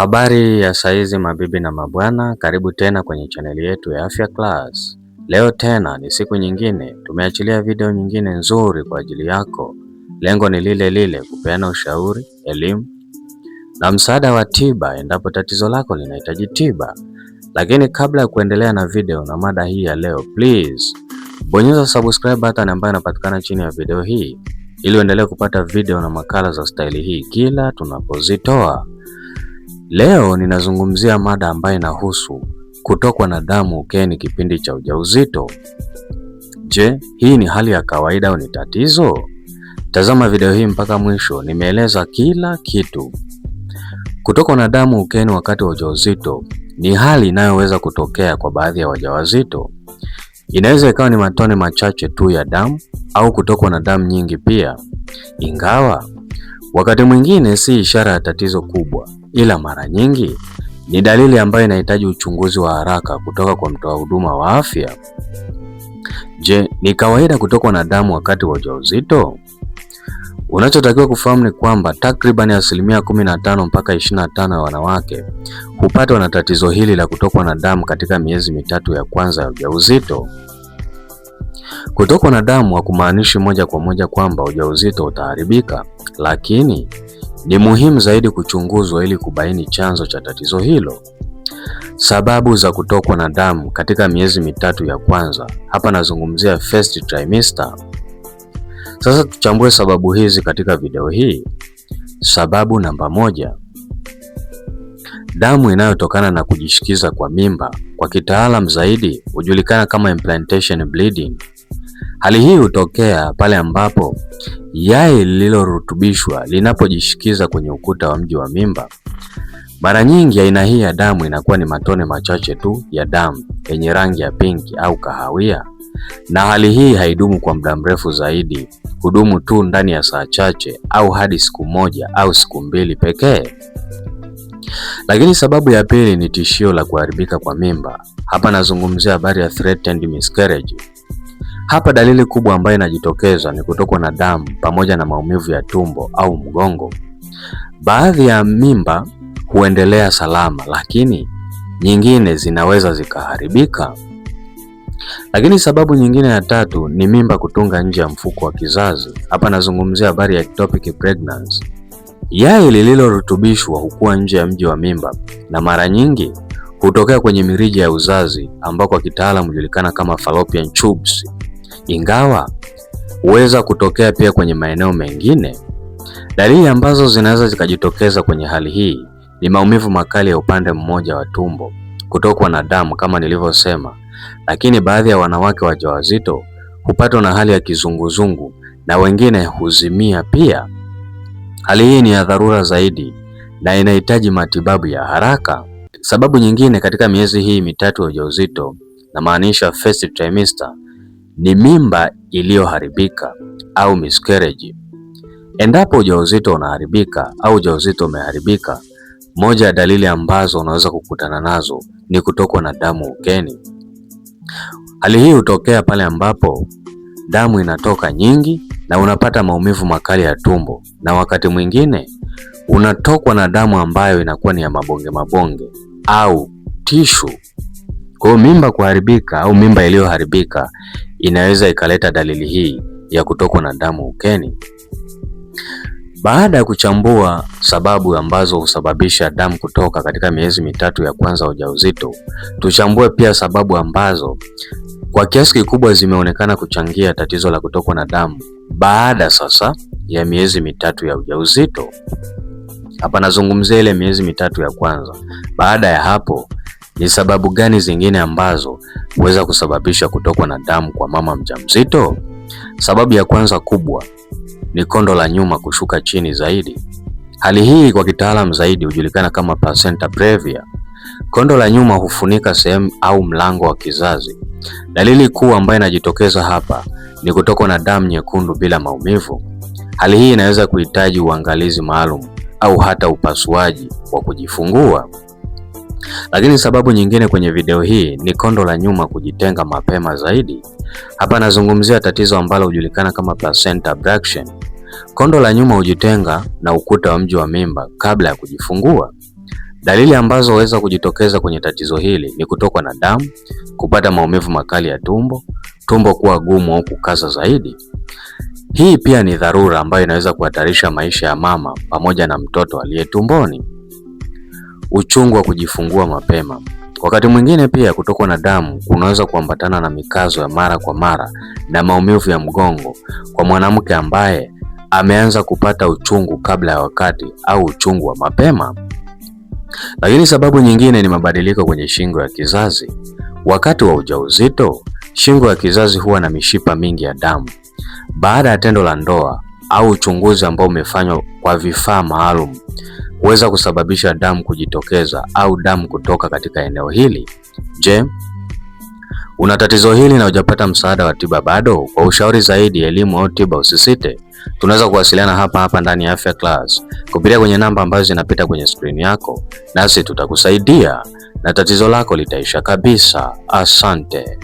Habari ya saizi mabibi na mabwana, karibu tena kwenye chaneli yetu ya Afya Class. Leo tena ni siku nyingine, tumeachilia video nyingine nzuri kwa ajili yako. Lengo ni lile lile, kupeana ushauri, elimu na msaada wa tiba endapo tatizo lako linahitaji tiba. Lakini kabla ya kuendelea na video na mada hii ya leo, please bonyeza subscribe button ambayo inapatikana chini ya video hii ili uendelee kupata video na makala za staili hii kila tunapozitoa. Leo ninazungumzia mada ambayo inahusu kutokwa na damu ukeni kipindi cha ujauzito. Je, hii ni hali ya kawaida au ni tatizo? Tazama video hii mpaka mwisho, nimeeleza kila kitu. Kutokwa na damu ukeni wakati wa ujauzito ni hali inayoweza kutokea kwa baadhi ya wajawazito. Inaweza ikawa ni matone machache tu ya damu au kutokwa na damu nyingi pia. Ingawa wakati mwingine si ishara ya tatizo kubwa, ila mara nyingi ni dalili ambayo inahitaji uchunguzi wa haraka kutoka kwa mtoa huduma wa afya. Je, ni kawaida kutokwa na damu wakati wa ujauzito? Unachotakiwa kufahamu ni kwamba takriban 15% mpaka 25% ya wanawake hupatwa na tatizo hili la kutokwa na damu katika miezi mitatu ya kwanza ya ujauzito. Kutokwa na damu hakumaanishi moja kwa moja kwamba ujauzito utaharibika, lakini ni muhimu zaidi kuchunguzwa ili kubaini chanzo cha tatizo hilo. Sababu za kutokwa na damu katika miezi mitatu ya kwanza. Hapa nazungumzia first trimester. Sasa tuchambue sababu hizi katika video hii. Sababu namba 1. Damu inayotokana na kujishikiza kwa mimba, kwa kitaalam zaidi hujulikana kama implantation bleeding. Hali hii hutokea pale ambapo yai lililorutubishwa linapojishikiza kwenye ukuta wa mji wa mimba. Mara nyingi aina hii ya damu inakuwa ni matone machache tu ya damu yenye rangi ya pinki au kahawia, na hali hii haidumu kwa muda mrefu zaidi, hudumu tu ndani ya saa chache au hadi siku moja au siku mbili pekee. Lakini sababu ya pili ni tishio la kuharibika kwa mimba. Hapa nazungumzia habari ya threatened miscarriage. Hapa dalili kubwa ambayo inajitokeza ni kutokwa na damu pamoja na maumivu ya tumbo au mgongo. Baadhi ya mimba huendelea salama, lakini nyingine zinaweza zikaharibika. Lakini sababu nyingine ya tatu ni mimba kutunga nje ya mfuko wa kizazi. Hapa nazungumzia habari ya ectopic pregnancy. Yai lililorutubishwa hukua nje ya mji wa mimba na mara nyingi hutokea kwenye mirija ya uzazi ambao kwa kitaalamu hujulikana kama fallopian tubes. Ingawa huweza kutokea pia kwenye maeneo mengine. Dalili ambazo zinaweza zikajitokeza kwenye hali hii ni maumivu makali ya upande mmoja wa tumbo, kutokwa na damu kama nilivyosema, lakini baadhi ya wanawake wajawazito hupatwa na hali ya kizunguzungu na wengine huzimia pia. Hali hii ni ya dharura zaidi na inahitaji matibabu ya haraka. Sababu nyingine katika miezi hii mitatu ya ujauzito, na maanisha first trimester, ni mimba iliyoharibika au miscarriage. Endapo ujauzito unaharibika au ujauzito umeharibika, moja ya dalili ambazo unaweza kukutana nazo ni kutokwa na damu ukeni. Hali hii hutokea pale ambapo damu inatoka nyingi na unapata maumivu makali ya tumbo, na wakati mwingine unatokwa na damu ambayo inakuwa ni ya mabonge au tishu. Kwa mimba kuharibika au mimba iliyoharibika inaweza ikaleta dalili hii ya kutokwa na damu ukeni. Baada ya kuchambua sababu ambazo husababisha damu kutoka katika miezi mitatu ya kwanza ya ujauzito, tuchambue pia sababu ambazo kwa kiasi kikubwa zimeonekana kuchangia tatizo la kutokwa na damu baada sasa ya miezi mitatu ya ujauzito. Hapa nazungumzia ile miezi mitatu ya kwanza. Baada ya hapo, ni sababu gani zingine ambazo huweza kusababisha kutokwa na damu kwa mama mjamzito? Sababu ya kwanza kubwa ni kondo la nyuma kushuka chini zaidi. Hali hii kwa kitaalamu zaidi hujulikana kama placenta previa. Kondo la nyuma hufunika sehemu au mlango wa kizazi. Dalili kuu ambayo inajitokeza hapa ni kutokwa na damu nyekundu bila maumivu. Hali hii inaweza kuhitaji uangalizi maalum au hata upasuaji wa kujifungua. Lakini sababu nyingine kwenye video hii ni kondo la nyuma kujitenga mapema zaidi. Hapa nazungumzia tatizo ambalo hujulikana kama placenta abrasion. Kondo la nyuma hujitenga na ukuta wa mji wa mimba kabla ya kujifungua. Dalili ambazo huweza kujitokeza kwenye tatizo hili ni kutokwa na damu, kupata maumivu makali ya tumbo, tumbo kuwa gumu au kukaza zaidi. Hii pia ni dharura ambayo inaweza kuhatarisha maisha ya mama pamoja na mtoto aliye tumboni. Uchungu wa kujifungua mapema. Wakati mwingine pia kutokwa na damu kunaweza kuambatana na mikazo ya mara kwa mara na maumivu ya mgongo kwa mwanamke ambaye ameanza kupata uchungu kabla ya wakati au uchungu wa mapema. Lakini sababu nyingine ni mabadiliko kwenye shingo ya kizazi. Wakati wa ujauzito, shingo ya kizazi huwa na mishipa mingi ya damu. Baada ya tendo la ndoa au uchunguzi ambao umefanywa kwa vifaa maalum huweza kusababisha damu kujitokeza au damu kutoka katika eneo hili. Je, una tatizo hili na hujapata msaada wa tiba bado? Kwa ushauri zaidi, elimu au tiba, usisite. Tunaweza kuwasiliana hapa ndani ya Afya Class kupitia kwenye namba ambazo zinapita kwenye screen yako, nasi tutakusaidia na tatizo lako litaisha kabisa. Asante.